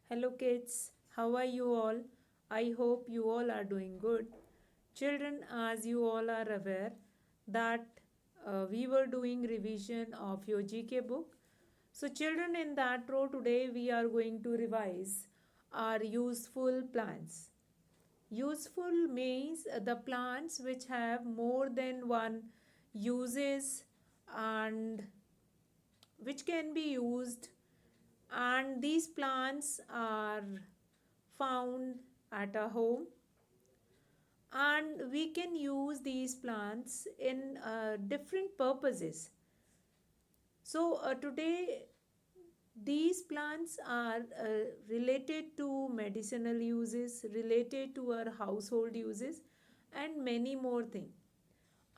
Hello, kids. How are you all? I hope you all are doing good. Children, as you all are aware, that we were doing revision of your GK book. So, children, in that row today, we are going to revise our useful plants. Useful means the plants which have more than one uses and which can be used, and these plants are found at a home, and we can use these plants in different purposes. So today these plants are related to medicinal uses, related to our household uses, and many more things.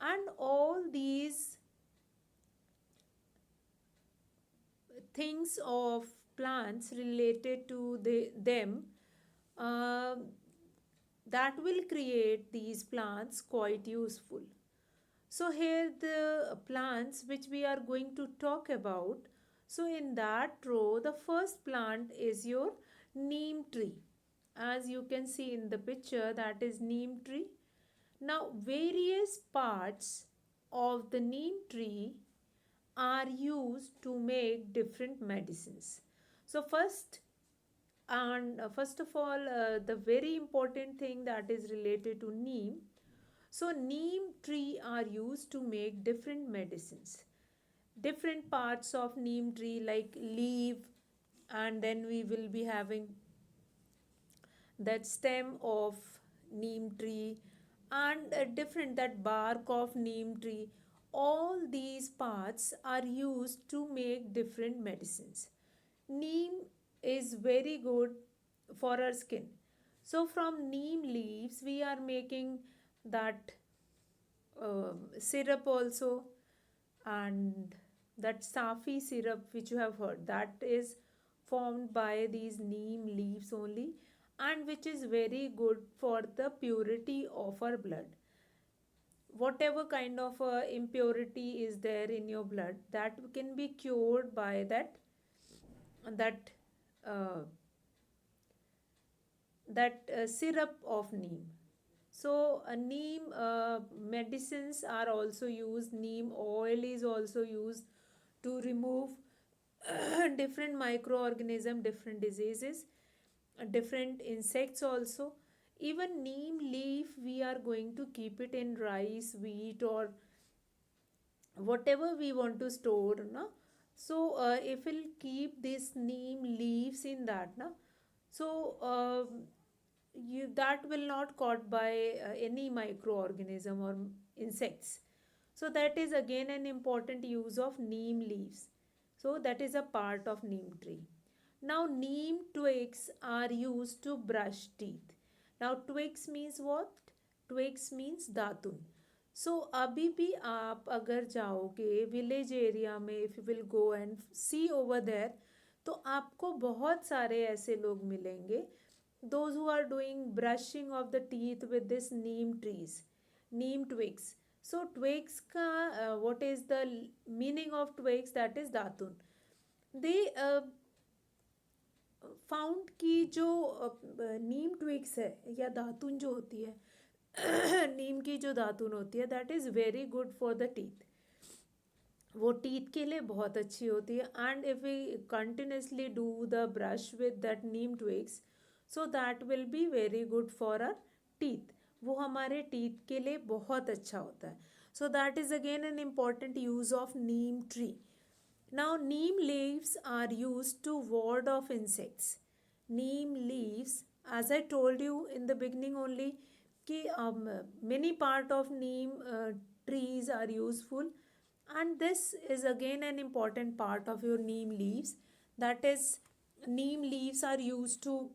And all these things of plants related to them, uh, that will create these plants quite useful. So here the plants which we are going to talk about. So in that row, the first plant is your neem tree. As you can see in the picture, that is neem tree. Now various parts of the neem tree are used to make different medicines. So first of all, the very important thing that is related to neem. So neem tree are used to make different medicines. Different parts of neem tree like leaf, and then we will be having that stem of neem tree, and different that bark of neem tree. All these parts are used to make different medicines. Neem is very good for our skin. So from neem leaves we are making that syrup also, and that safi syrup which you have heard, that is formed by these neem leaves only, and which is very good for the purity of our blood. Whatever kind of impurity is there in your blood, that can be cured by that uh, syrup of neem. So neem medicines are also used. Neem oil is also used to remove different microorganism, different diseases, different insects also. Even neem leaf, we are going to keep it in rice, wheat, or whatever we want to store, na. So if we'll keep this neem leaves in that, na, so that will not caught by any microorganism or insects. So that is again an important use of neem leaves. So that is a part of neem tree. Now neem twigs are used to brush teeth. Now twigs means what? Twigs means दातुन. सो अभी भी आप अगर जाओगे village area में, if you will go and see over there, तो आपको बहुत सारे ऐसे लोग मिलेंगे, those who are doing brushing of the teeth with this neem trees, neem twigs. So twigs ka what is the meaning of twigs? That is datun. They found की जो नीम twigs है या दातुन जो होती है नीम की जो दातुन होती है, that is very good for the teeth. वो टीथ के लिए बहुत अच्छी होती है. And if we continuously do the brush with that neem twigs, so that will be very good for our teeth. वो हमारे टीथ के लिए बहुत अच्छा होता है. So that is again an important use of neem tree. Now, neem leaves are used to ward off insects. Neem leaves, as I told you in the beginning only, कि many part of neem trees are useful, and this is again an important part of your neem leaves. That is, neem leaves are used to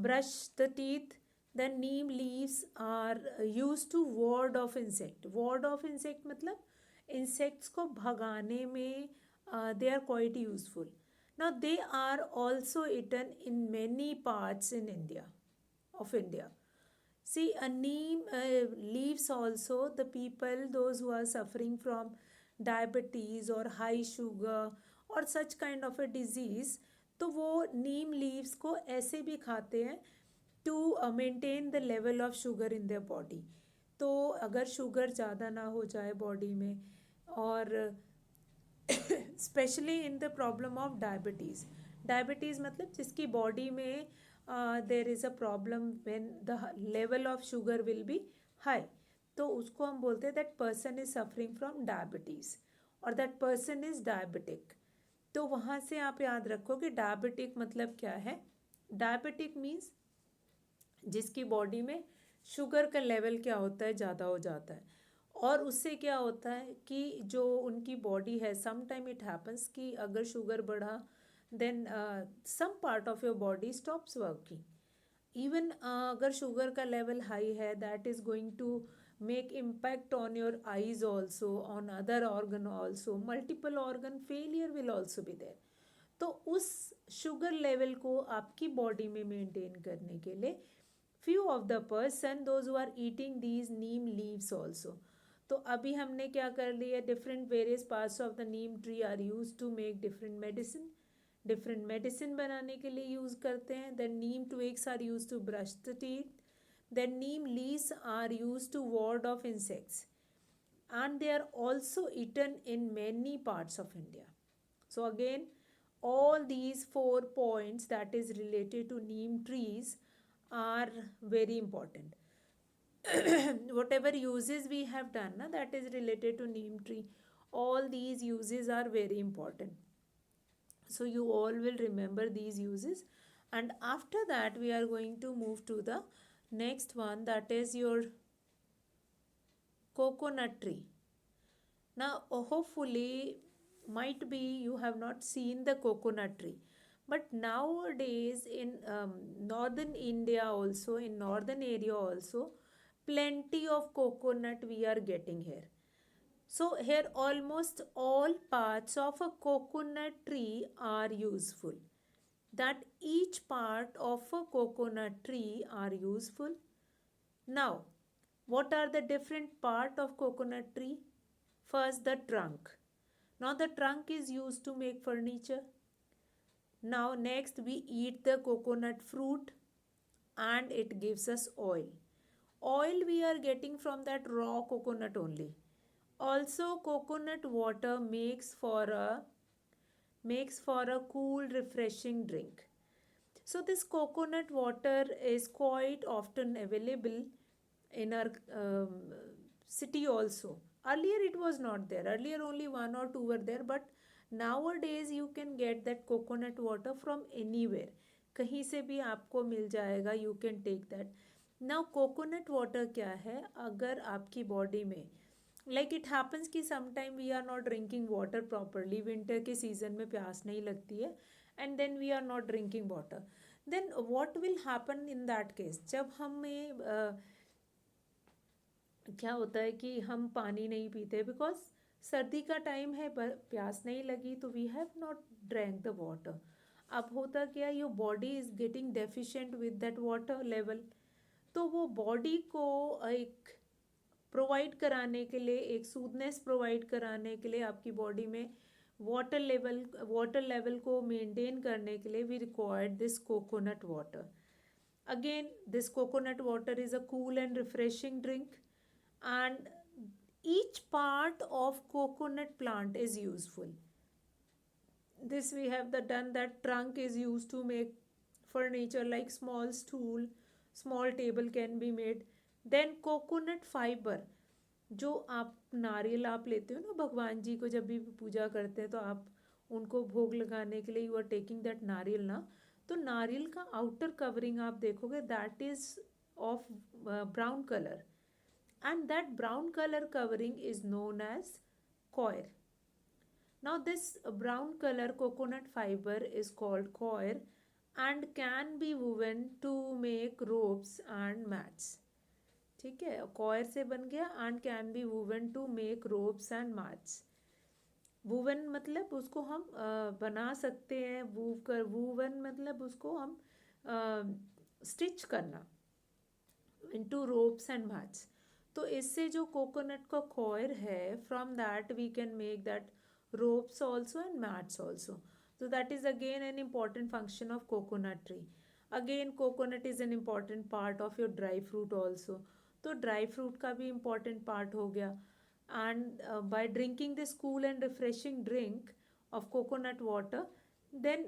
brush the teeth. Then neem leaves are used to ward off insect. Ward off insect मतलब insects को भगाने में they are quite useful. Now they are also eaten in many parts in India, of India. See, a neem leaves also, the people, those who are suffering from diabetes or high sugar or such kind of a disease, तो वो नीम leaves को ऐसे भी खाते हैं to maintain the level of sugar in their body. तो अगर sugar ज़्यादा ना हो जाए बॉडी में, और specially in the problem of diabetes, diabetes मतलब जिसकी बॉडी में there is a problem when the level of sugar will be high, तो उसको हम बोलते हैं that person is suffering from diabetes और दैट पर्सन इज डायबिटिक। तो वहाँ से आप याद रखो कि डायबिटिक मतलब क्या है। डायबिटिक मीन्स जिसकी बॉडी में शुगर का लेवल क्या होता है, ज़्यादा हो जाता है। और उससे क्या होता है कि जो उनकी बॉडी है, सम टाइम इट हैपन्स कि अगर शुगर बढ़ा then some part of your body stops working. Even अगर शुगर का लेवल हाई है, that is going to make impact on your eyes also, on other organ also, multiple organ failure will also be there. तो उस sugar level को आपकी body में maintain करने के लिए few of the person those who are eating these neem leaves also। तो अभी हमने क्या कर लिया, different various parts of the neem tree are used to make different medicine, different medicine बनाने के लिए use करते हैं। then neem twigs are used to brush the teeth, then neem leaves are used to ward off insects, and they are also eaten in many parts of India। So again, all these 4 points that is related to neem trees are very important। whatever uses we have done na, that is related to neem tree, all these uses are very important, so you all will remember these uses। And after that we are going to move to the next one, that is your coconut tree। Now, hopefully, might be you have not seen the coconut tree, but nowadays in northern India also, in northern area also, plenty of coconut we are getting here। So here almost all parts of a coconut tree are useful. That each part of a coconut tree are useful। Now, what are the different part of coconut tree? First, the trunk. Now the trunk is used to make furniture. Now next we eat the coconut fruit and it gives us oil. Oil we are getting from that raw coconut only. Also coconut water makes for a cool refreshing drink। So this coconut water is quite often available in our city also। Earlier it was not there, earlier only one or two were there, but nowadays you can get that coconut water from anywhere, कहीं से भी आपको मिल जाएगा, you can take that। Now coconut water क्या है, अगर आपकी body में like it happens कि sometime we are not drinking water properly, winter के season में प्यास नहीं लगती है, and then we are not drinking water, then what will happen in that case, जब हमें क्या होता है कि हम पानी नहीं पीते बिकॉज सर्दी का टाइम है, प्यास नहीं लगी, तो we have not drank the water. अब होता क्या, your body is getting deficient with that water level, तो वो बॉडी को एक प्रोवाइड कराने के लिए, एक सूदनेस प्रोवाइड कराने के लिए, आपकी बॉडी में वाटर लेवल को मेंटेन करने के लिए we required this coconut water. Again, this coconut water is a cool and refreshing drink, and each part of coconut plant is useful। This we have the done that trunk is used to make furniture like small stool, small table can be made। Then coconut fiber, जो आप नारियल आप लेते हो ना भगवान जी को, जब भी पूजा करते हैं तो आप उनको भोग लगाने के लिए यू आर टेकिंग दैट नारियल ना, तो नारियल का आउटर कवरिंग आप देखोगे that is of brown colour, and that brown color covering is known as coir। Now this brown color coconut fiber is called coir and can be woven to make ropes and mats। ठीक है, coir से बन गया and can be woven to make ropes and mats। Woven मतलब उसको हम बना सकते हैं, वूवन मतलब उसको हम स्टिच करना इनटू रोप्स एंड मैट्स। तो इससे जो कोकोनट का कॉयर है, from that we can make that ropes also and mats also. So that is again an important function of coconut tree. Again coconut is an important part of your dry fruit also. तो dry fruit का भी important part हो गया. And by drinking this cool and refreshing drink of coconut water, then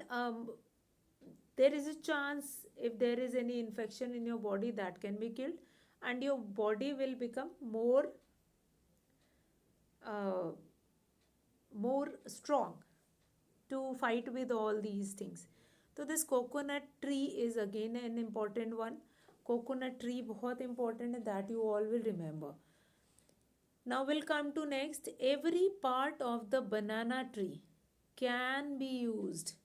there is a chance if there is any infection in your body that can be killed, and your body will become uh, more strong to fight with all these things. So this coconut tree is again an important one. Coconut tree बहुत important है, that you all will remember. Now we'll come to next. Every part of the banana tree can be used.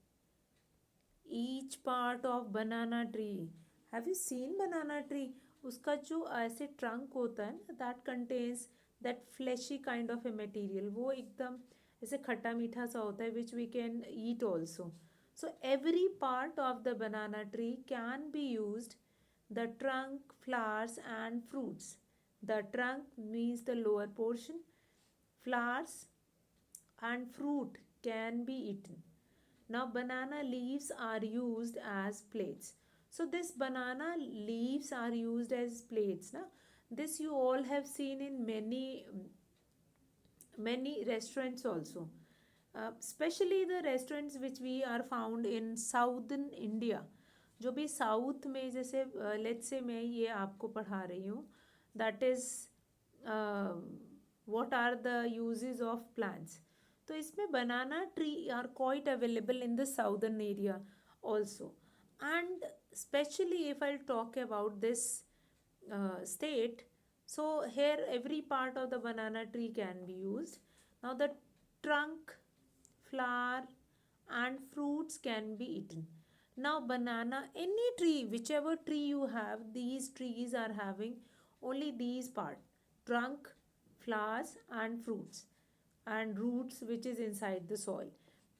Each part of banana tree. Have you seen banana tree? उसका जो ऐसे trunk होता है ना, that contains that fleshy kind of a material. वो एकदम ऐसे खट्टा मीठा सा होता है, which we can eat also. So every part of the banana tree can be used. The trunk, flowers and fruits. The trunk means the lower portion. Flowers and fruit can be eaten. Now banana leaves are used as plates. So this banana leaves are used as plates. Na? This you all have seen in many restaurants also. Especially the restaurants which we are found in southern India. जो भी south में जैसे let's say मैं ये आपको पढ़ा रही हूँ, that is what are the uses of plants. तो इसमें banana tree are quite available in the southern area also. And specially if I talk about this state, so here every part of the banana tree can be used. Now the trunk, flower and fruits can be eaten. Now banana, any tree, whichever tree you have, these trees are having only these part: trunk, flowers and fruits and roots which is inside the soil.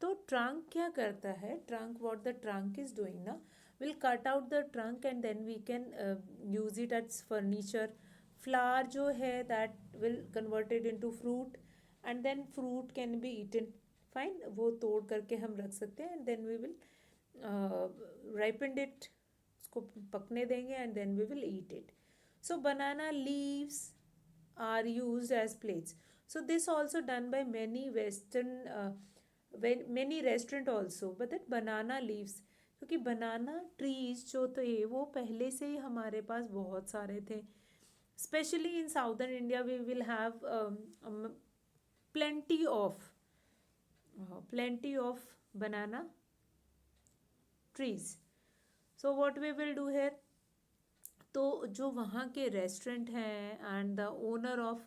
तो trunk क्या करता है? Trunk, what the trunk is doing ना, we'll cut out the trunk and then we can use it as furniture. Flower जो है that will convert it into fruit, and then fruit can be eaten. Fine, वो तोड़ करके हम रख सकते हैं, and then we will ripen it, उसको पकने देंगे and then we will eat it. So banana leaves are used as plates. So this also done by many western many restaurant also. But that banana leaves, क्योंकि बनाना trees जो थे वो पहले से ही हमारे पास बहुत सारे थे. Specially in southern India we will have plenty of banana trees. So what we will do here, तो जो वहाँ के रेस्टोरेंट हैं and the owner of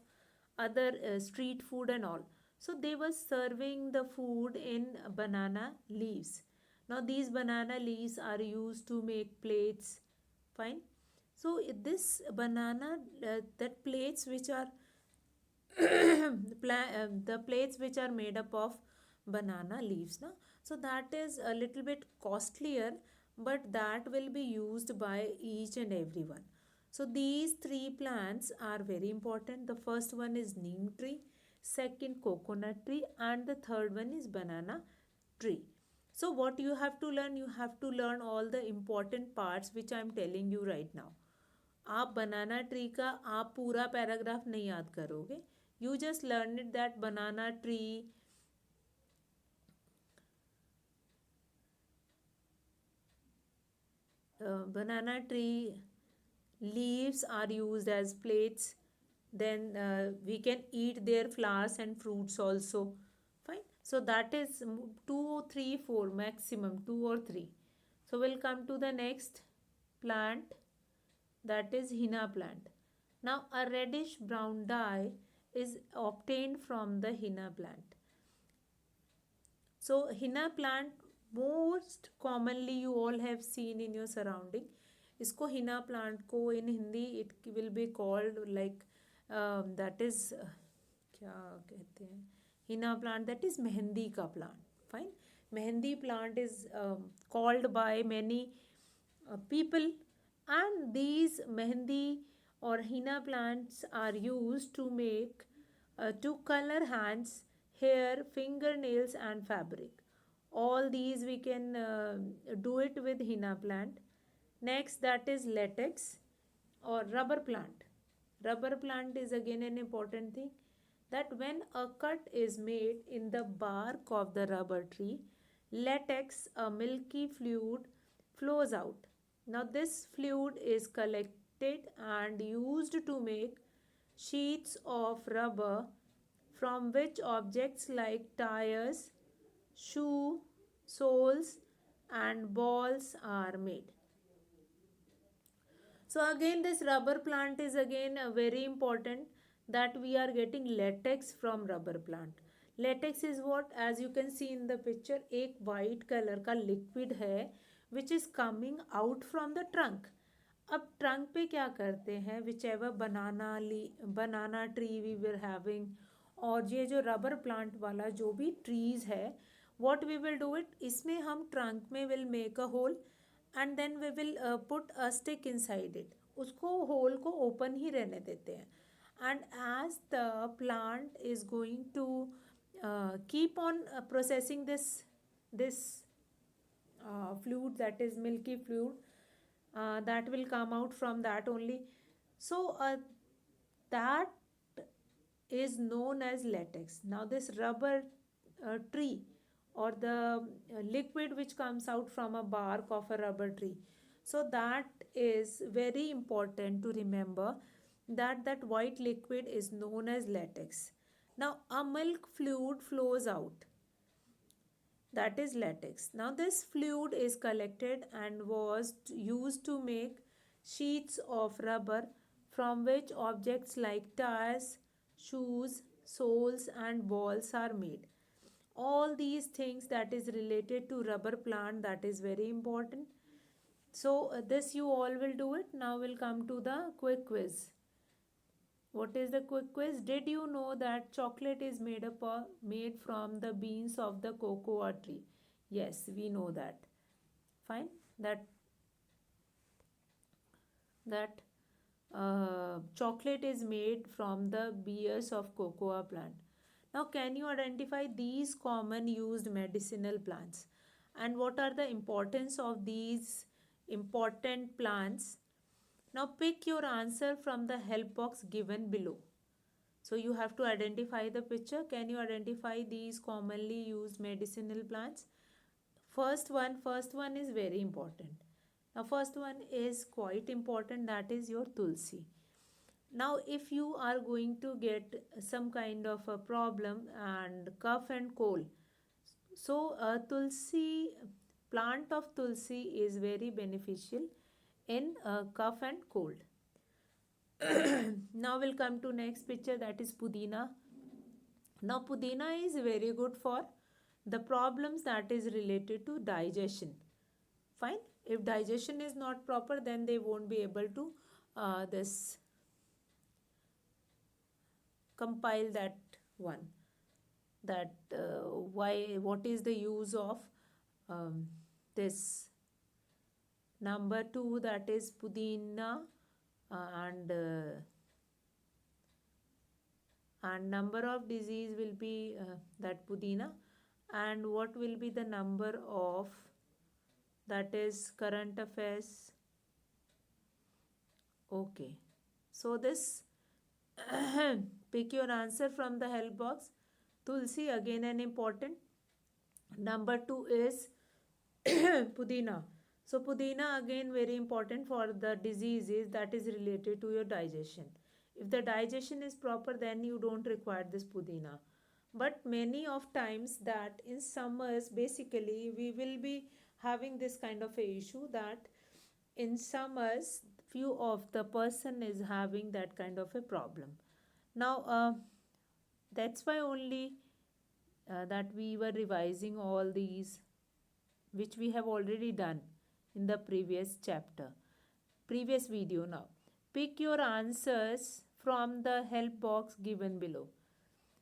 other street food and all, so they were serving the food in banana leaves. Now these banana leaves are used to make plates. Fine. So this banana that plates which are the plates which are made up of banana leaves na, so that is a little bit costlier, but that will be used by each and everyone. So these three plants are very important. The first one is neem tree, second coconut tree and the third one is banana tree. So what you have to learn, you have to learn all the important parts which I am telling you right now. आप बनाना tree का आप पूरा paragraph नहीं याद करोगे. You just learn it that banana tree leaves are used as plates. Then we can eat their flowers and fruits also. Fine. So that is 2, 3, 4 maximum, 2 or 3. So we'll come to the next plant, that is henna plant. Now a reddish brown dye is obtained from the henna plant. So henna plant most commonly you all have seen in your surrounding. इसको henna plant को in Hindi it will be called like that is क्या कहते हैं, henna plant that is mehndi का plant. Fine. Mehndi plant is called by many people, and these mehendi or henna plants are used to make to color hands, hair, fingernails and fabric. All these we can do it with henna plant. Next, that is latex or rubber plant. Rubber plant is again an important thing, that when a cut is made in the bark of the rubber tree, latex, a milky fluid, flows out. Now, this fluid is collected and used to make sheets of rubber from which objects like tires, shoe, soles, and balls are made. So again, this rubber plant is again very important, that we are getting latex from rubber plant. Latex is what, as you can see in the picture, एक white color का liquid है which is coming out from the trunk. अब trunk पे क्या करते हैं, whichever banana tree we were having, और ये जो रबर प्लांट वाला जो भी ट्रीज है, what we will do it, इसमें हम ट्रंक में will make a hole and then we will put a stick inside it, उसको होल को ओपन ही रहने देते हैं, and as the plant is going to keep on processing this fluid, that is milky fluid, that will come out from that only. So that is known as latex. Now this rubber tree, or the liquid which comes out from a bark of a rubber tree, so that is very important to remember, that that white liquid is known as latex. Now a milk fluid flows out, that is latex. Now this fluid is collected and was used to make sheets of rubber from which objects like tires, shoes, soles and balls are made. All these things that is related to rubber plant, that is very important. So this you all will do it. Now we'll come to the quick quiz. What is the quick quiz? Did you know that chocolate is made from the beans of the cocoa tree? Yes, we know that. Fine. That chocolate is made from the beers of cocoa plant. Now, can you identify these common used medicinal plants? And what are the importance of these important plants? Now, pick your answer from the help box given below. So, you have to identify the picture. Can you identify these commonly used medicinal plants? First one is very important. Now, first one is quite important, that is your tulsi. Now, if you are going to get some kind of a problem and cough and cold, so tulsi, plant of tulsi is very beneficial in cough and cold. Now we'll come to next picture, that is pudina. Now pudina is very good for the problems that is related to digestion. Fine. If digestion is not proper, then they won't be able to this compile that one, that what is the use of this number 2, that is pudina, and number of disease will be that pudina, and what will be the number of, that is current affairs. Okay, so this pick your answer from the help box. Tulsi, again an important. Number 2 is pudina. So pudina again very important for the diseases that is related to your digestion. If the digestion is proper, then you don't require this pudina. But many of times that in summers, basically we will be having this kind of a issue, that in summers few of the person is having that kind of a problem. Now that's why only that we were revising all these, which we have already done in the previous video. Now pick your answers from the help box given below.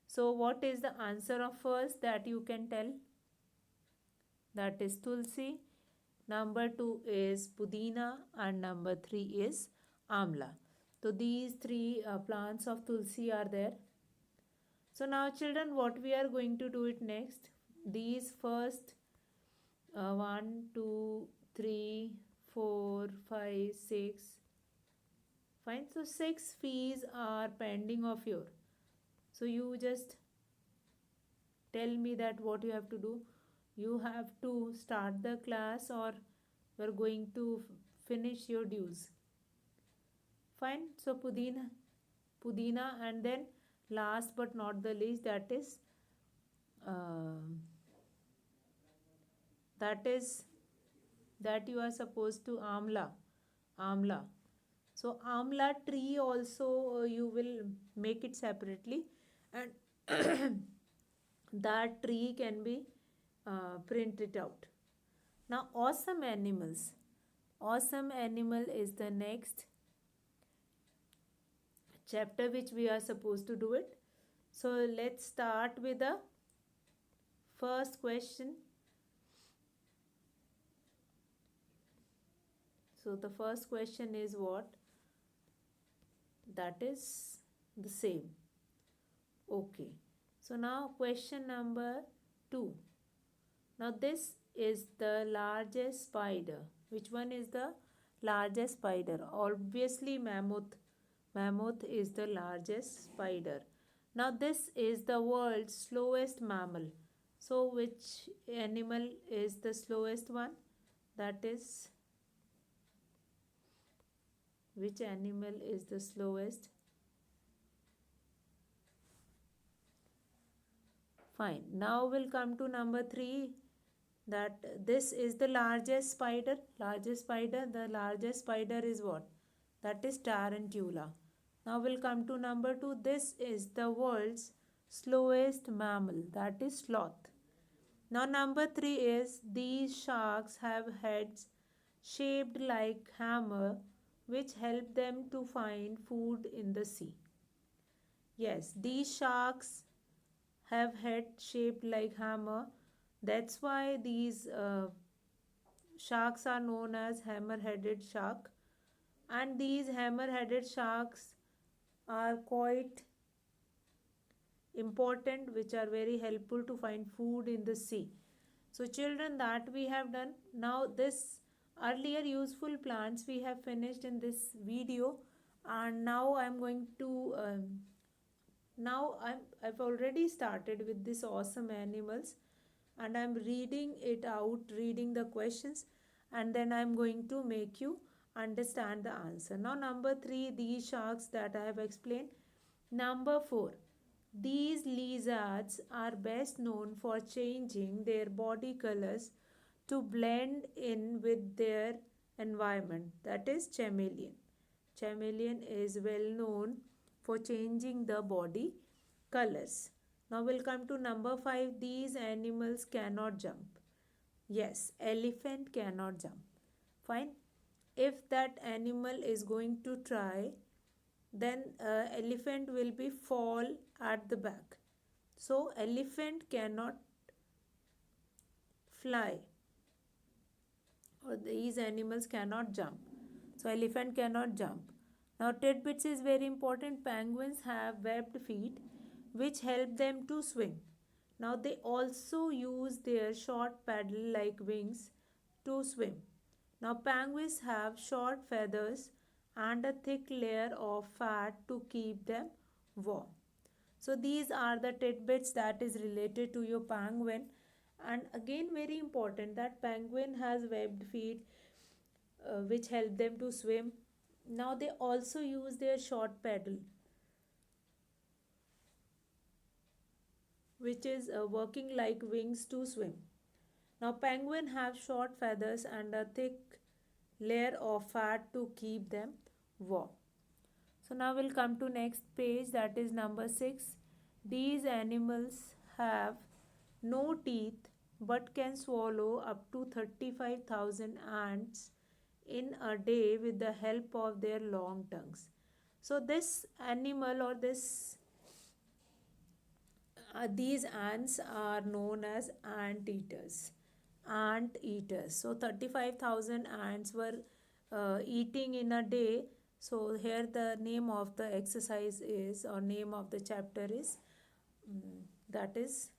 So what is the answer of first that you can tell? That is tulsi. Number 2 is pudina, and number 3 is amla. So these three plants of tulsi are there. So now children, what we are going to do it next, these first 1, 2, 3, 4, 5, 6. Fine. So 6 fees are pending of your. So you just tell me that what you have to do. You have to start the class or you're going to finish your dues. Fine. So Pudina, and then last but not the least, uh, that is that you are supposed to amla. So amla tree also, you will make it separately, and that tree can be printed out. Now awesome animal is the next chapter which we are supposed to do it. So let's start with the first question. So the first question is what? That is the same. Okay. So now question number 2. Now this is the largest spider. Which one is the largest spider? Obviously mammoth. Mammoth is the largest spider. Now this is the world's slowest mammal. So which animal is the slowest one? That is, which animal is the slowest? Fine. Now we'll come to number 3, that this is the largest spider. The largest spider is what? That is tarantula. Now we'll come to number 2. This is the world's slowest mammal. That is sloth. Now number 3 is these sharks have heads shaped like hammer which help them to find food in the sea. Yes, these sharks have head shaped like hammer. That's why these sharks are known as hammer-headed shark. And these hammer-headed sharks are quite important, which are very helpful to find food in the sea. So children, that we have done. Now this earlier useful plants we have finished in this video, and now I'm going to I've already started with this awesome animals, and I'm reading it out, reading the questions, and then I'm going to make you understand the answer. Now number 3, these sharks that I have explained. Number 4, these lizards are best known for changing their body colors to blend in with their environment. That is chameleon. Chameleon is well known for changing the body colors. Now we'll come to number 5. These animals cannot jump. Yes, elephant cannot jump. Fine. If that animal is going to try, then elephant will be fall at the back. So elephant cannot fly, or these animals cannot jump. So elephant cannot jump. Now tidbits is very important. Penguins have webbed feet which help them to swim. Now they also use their short paddle like wings to swim. Now penguins have short feathers and a thick layer of fat to keep them warm. So these are the tidbits that is related to your penguin. And again very important that penguin has webbed feet which help them to swim. Now they also use their short paddle, which is working like wings to swim. Now penguin have short feathers and a thick layer of fat to keep them warm. So now we'll come to next page, that is number 6. These animals have no teeth but can swallow up to 35,000 ants in a day with the help of their long tongues. So this animal or this these ants are known as ant eaters. Ant eaters. So 35,000 ants were eating in a day. So here the name of the exercise is, or name of the chapter is, that is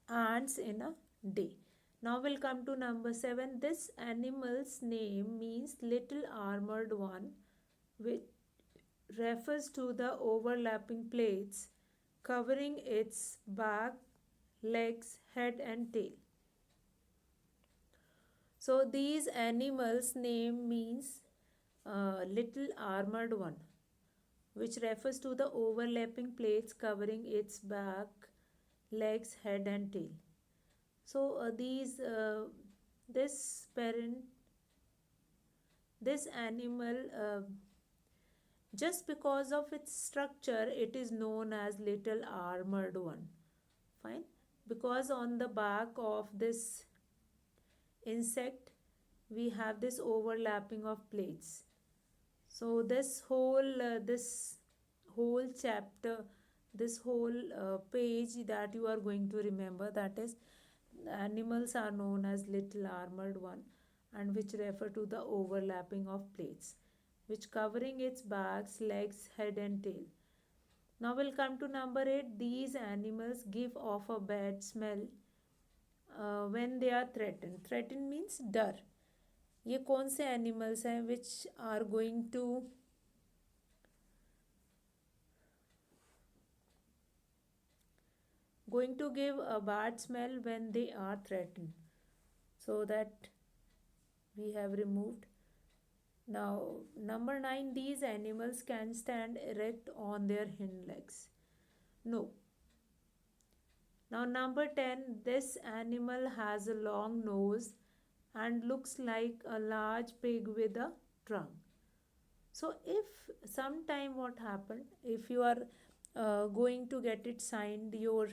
ants in a day. Now we'll come to number 7. This animal's name means little armored one, which refers to the overlapping plates covering its back, legs, head, and tail. So these animals' name means little armored one, which refers to the overlapping plates covering its back, legs, head, and tail. So this parent, this animal, just because of its structure, it is known as little armored one. Fine, because on the back of this insect we have this overlapping of plates. So this whole chapter, this whole page that you are going to remember, that is, animals are known as little armored one, and which refer to the overlapping of plates which covering its backs, legs, head, and tail. Now we'll come to number 8. These animals give off a bad smell when they are threatened. Threatened means डर. ये कौन से animals हैं which are going to give a bad smell when they are threatened? So that we have removed. Now number 9. These animals can stand erect on their hind legs. No. Now number 10. This animal has a long nose and looks like a large pig with a trunk. So if sometime what happened, if you are going to get it signed, your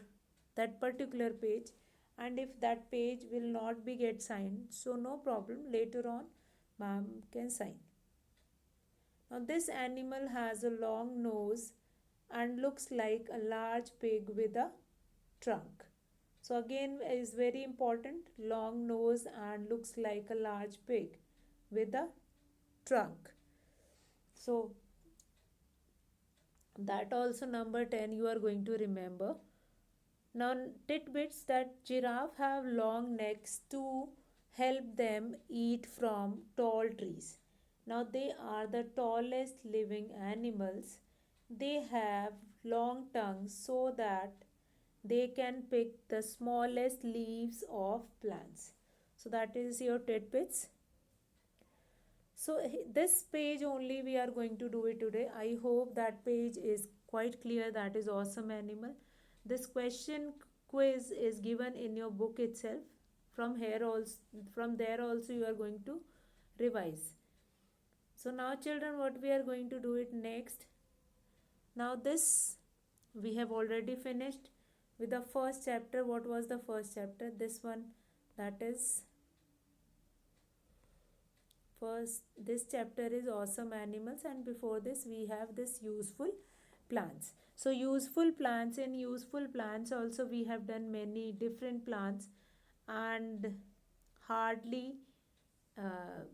that particular page, and if that page will not be get signed, so no problem, later on ma'am can sign. Now this animal has a long nose and looks like a large pig with a trunk. So again is very important, long nose and looks like a large pig with a trunk. So that also number 10 you are going to remember. Now tidbits, that giraffe have long necks to help them eat from tall trees. Now they are the tallest living animals. They have long tongues so that they can pick the smallest leaves of plants. So that is your tidbits. So this page only we are going to do it today. I hope that page is quite clear. That is awesome animal. This question quiz is given in your book itself. From there also you are going to revise. So now children, what we are going to do it next. Now this we have already finished with the first chapter. What was the first chapter? This one, that is first, this chapter is awesome animals, and before this we have this useful plants. So useful plants, in useful plants also we have done many different plants, and hardly uh,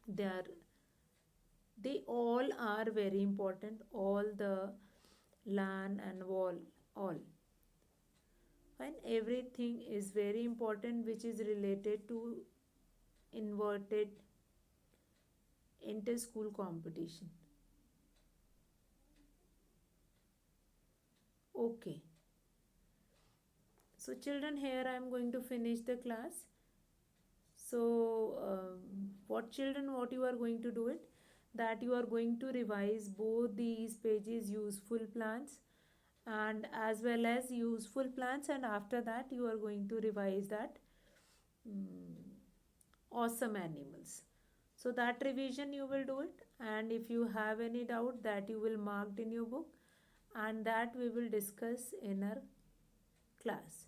they are they all are very important, all the land and wall, all fine, everything is very important which is related to inverted inter-school competition. Okay, so children, here I am going to finish the class. So what children, what you are going to do it, that you are going to revise both these pages, useful plants and as well as useful plants, and after that you are going to revise that awesome animals. So that revision you will do it, and if you have any doubt, that you will mark in your book, and that we will discuss in our class.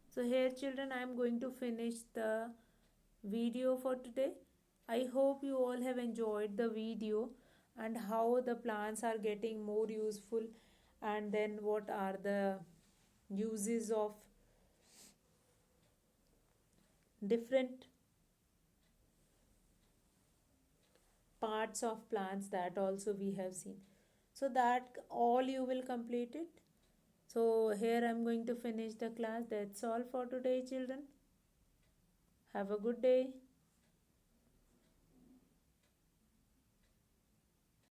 So here children, I am going to finish the video for today. I hope you all have enjoyed the video and how the plants are getting more useful, and then what are the uses of different parts of plants, that also we have seen. So that all you will complete it. So here I'm going to finish the class. That's all for today, children. Have a good day.